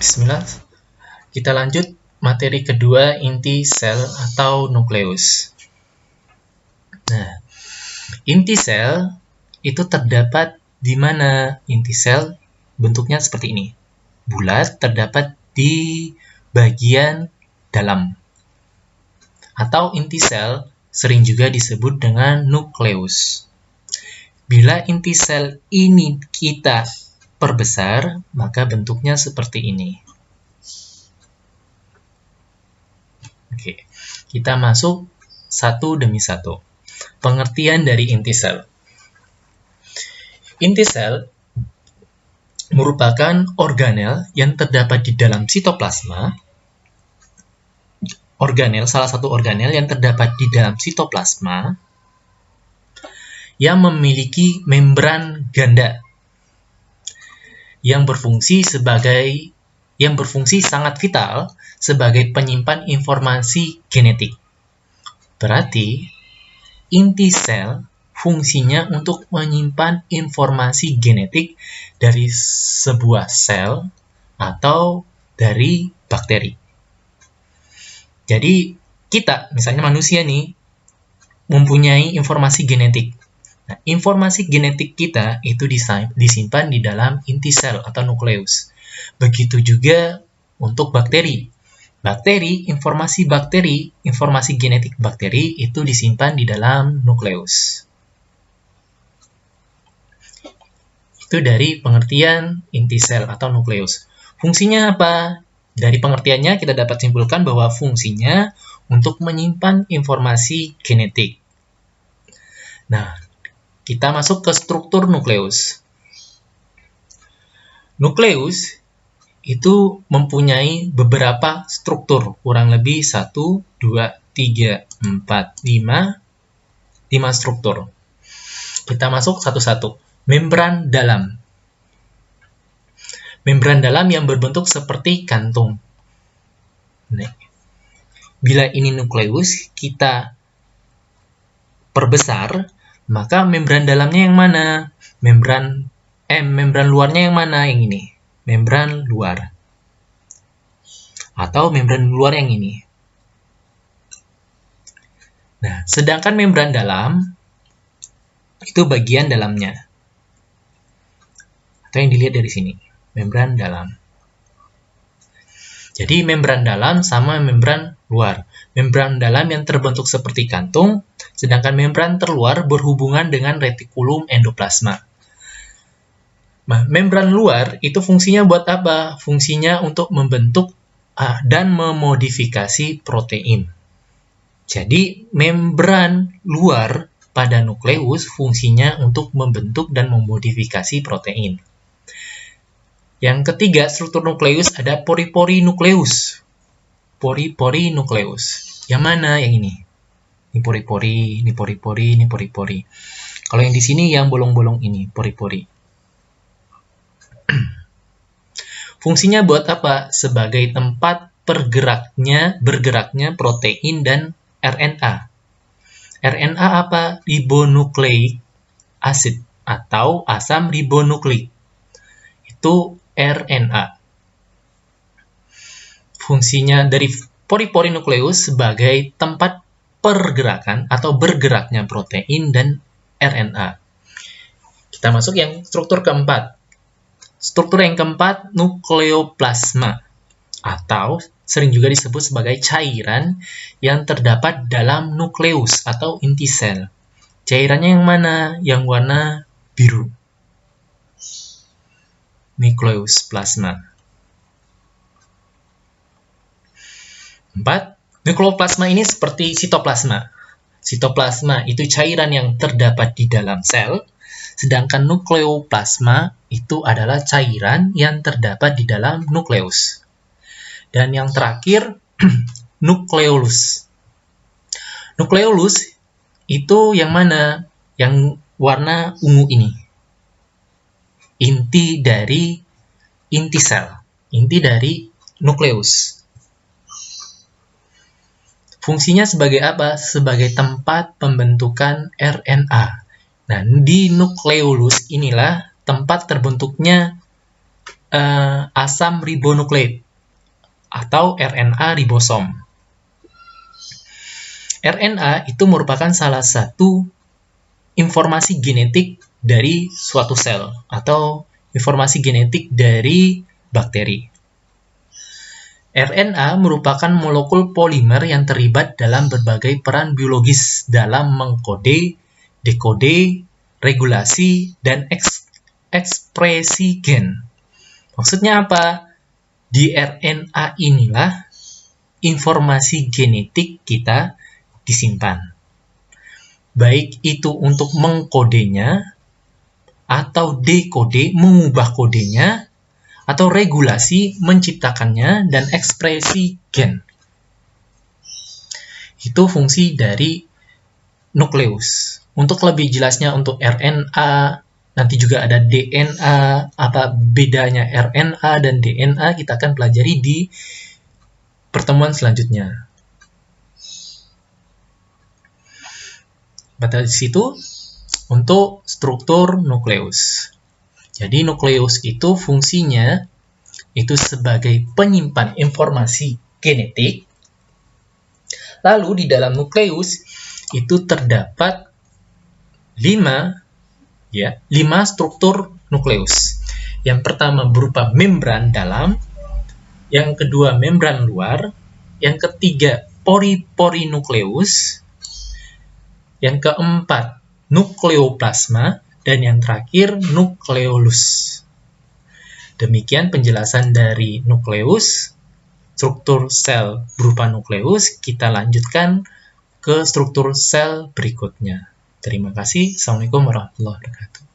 Bismillah, kita lanjut materi kedua, inti sel atau nukleus. Nah, inti sel itu terdapat di mana? Inti sel bentuknya seperti ini. Bulat, terdapat di bagian dalam. Atau inti sel sering juga disebut dengan nukleus. Bila inti sel ini kita perbesar, maka bentuknya seperti ini. Oke, kita masuk satu demi satu. Pengertian dari inti sel. Inti sel merupakan organel yang terdapat di dalam sitoplasma. Salah satu organel yang terdapat di dalam sitoplasma yang memiliki membran ganda yang berfungsi sangat vital sebagai penyimpan informasi genetik. Berarti, inti sel fungsinya untuk menyimpan informasi genetik dari sebuah sel atau dari bakteri. Jadi, kita, misalnya manusia nih, mempunyai informasi genetik. Nah, informasi genetik kita itu disimpan di dalam inti sel atau nukleus. Begitu juga untuk bakteri. Informasi genetik bakteri itu disimpan di dalam nukleus. Itu dari pengertian inti sel atau nukleus. Fungsinya apa? Dari pengertiannya kita dapat simpulkan bahwa fungsinya untuk menyimpan informasi genetik. Nah, kita masuk ke struktur nukleus. Nukleus itu mempunyai beberapa struktur, kurang lebih 1, 2, 3, 4, 5 struktur. Kita masuk satu-satu. Membran dalam. Membran dalam yang berbentuk seperti kantung. Nah, bila ini nukleus, kita perbesar, maka membran dalamnya yang mana? Membran luarnya yang mana? Yang ini. Membran luar. Atau membran luar yang ini. Nah, sedangkan membran dalam itu bagian dalamnya. Atau yang dilihat dari sini. Membran dalam. Jadi, membran dalam sama membran luar. Membran dalam yang terbentuk seperti kantung, sedangkan membran terluar berhubungan dengan retikulum endoplasma. Nah, membran luar itu fungsinya buat apa? Fungsinya untuk membentuk dan memodifikasi protein. Jadi, membran luar pada nukleus fungsinya untuk membentuk dan memodifikasi protein. Yang ketiga, struktur nukleus ada pori-pori nukleus. Pori-pori nukleus. Yang mana? Yang ini. Ini pori-pori, ini pori-pori, ini pori-pori. Kalau yang di sini yang bolong-bolong ini, pori-pori. Fungsinya buat apa? Sebagai tempat bergeraknya protein dan RNA. RNA apa? Ribonucleic acid atau asam ribonukleik. Itu RNA. Fungsinya dari pori-pori nukleus sebagai tempat pergerakan atau bergeraknya protein dan RNA. Kita masuk yang struktur keempat. Struktur yang keempat, nukleoplasma. Atau sering juga disebut sebagai cairan yang terdapat dalam nukleus atau inti sel. Cairannya yang mana? Yang warna biru. Nukleus plasma. 4. Nukleoplasma ini seperti sitoplasma. Sitoplasma itu cairan yang terdapat di dalam sel, sedangkan nukleoplasma itu adalah cairan yang terdapat di dalam nukleus. Dan yang terakhir, nukleolus. Nukleolus itu yang mana? Yang warna ungu ini. Inti dari inti sel, inti dari nukleus. Fungsinya sebagai apa? Sebagai tempat pembentukan RNA. Nah, di nukleolus inilah tempat terbentuknya asam ribonukleik atau RNA ribosom. RNA itu merupakan salah satu informasi genetik dari suatu sel atau informasi genetik dari bakteri. RNA merupakan molekul polimer yang terlibat dalam berbagai peran biologis dalam mengkode, dekode, regulasi, dan ekspresi gen. Maksudnya apa? Di RNA inilah informasi genetik kita disimpan. Baik itu untuk mengkodenya, atau dekode, mengubah kodenya, atau regulasi, menciptakannya, dan ekspresi gen. Itu fungsi dari nukleus. Untuk lebih jelasnya untuk RNA, nanti juga ada DNA, apa bedanya RNA dan DNA, kita akan pelajari di pertemuan selanjutnya. Pada di situ untuk struktur nukleus. Jadi nukleus itu fungsinya itu sebagai penyimpan informasi genetik. Lalu di dalam nukleus itu terdapat 5 struktur nukleus. Yang pertama berupa membran dalam, yang kedua membran luar, yang ketiga pori-pori nukleus, yang keempat nukleoplasma, dan yang terakhir nukleolus. Demikian penjelasan dari nukleus, struktur sel berupa nukleus. Kita lanjutkan ke struktur sel berikutnya. Terima kasih. Assalamualaikum warahmatullahi wabarakatuh.